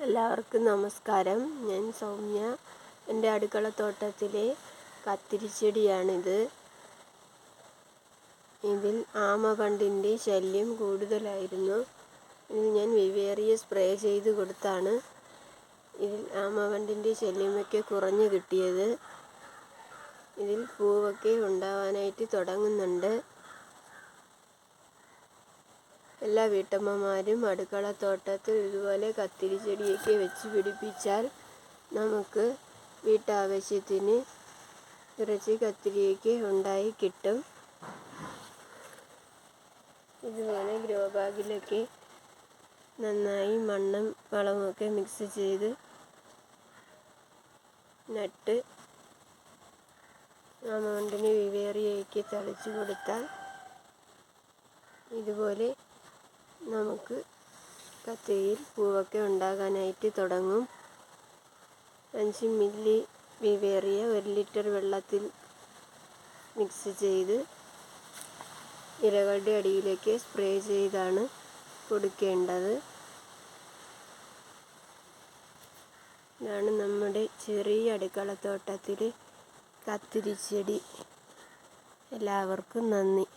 എല്ലാവർക്കും നമസ്കാരം. ഞാൻ സൗമ്യ. എൻ്റെ അടുക്കളത്തോട്ടത്തിലെ കത്തിരിച്ചെടിയാണിത്. ഇതിൽ ആമവണ്ടിൻ്റെ ശല്യം കൂടുതലായിരുന്നു. ഇത് ഞാൻ വിവേറിയ സ്പ്രേ ചെയ്ത് കൊടുത്താണ് ഇതിൽ ആമവണ്ടിൻ്റെ ശല്യമൊക്കെ കുറഞ്ഞു കിട്ടിയത്. ഇതിൽ പൂവൊക്കെ ഉണ്ടാവാനായിട്ട് തുടങ്ങുന്നുണ്ട്. എല്ലാ വീട്ടമ്മമാരും അടുക്കളത്തോട്ടത്തിൽ ഇതുപോലെ കത്തിരിച്ചെടിയൊക്കെ വെച്ച് പിടിപ്പിച്ചാൽ നമുക്ക് വീട്ടാവശ്യത്തിന് കുറച്ച് കത്തിരിയൊക്കെ ഉണ്ടായി കിട്ടും. ഇതുപോലെ ഗ്രോ ബാഗിലൊക്കെ നന്നായി മണ്ണും വളമൊക്കെ മിക്സ് ചെയ്ത് നട്ട് ആമവണ്ടിന് വിവേറിയൊക്കെ തളിച്ചു കൊടുത്താൽ ഇതുപോലെ നമുക്ക് കത്തിരിയിൽ പൂവൊക്കെ ഉണ്ടാകാനായിട്ട് തുടങ്ങും. 5 മില്ലി വിവേറിയ 1 ലിറ്റർ വെള്ളത്തിൽ മിക്സ് ചെയ്ത് ഇലകളുടെ അടിയിലേക്ക് സ്പ്രേ ചെയ്താണ് കൊടുക്കേണ്ടത്. ഇതാണ് നമ്മുടെ ചെറിയ അടുക്കളത്തോട്ടത്തിലെ കത്തിരിച്ചെടി. എല്ലാവർക്കും നന്ദി.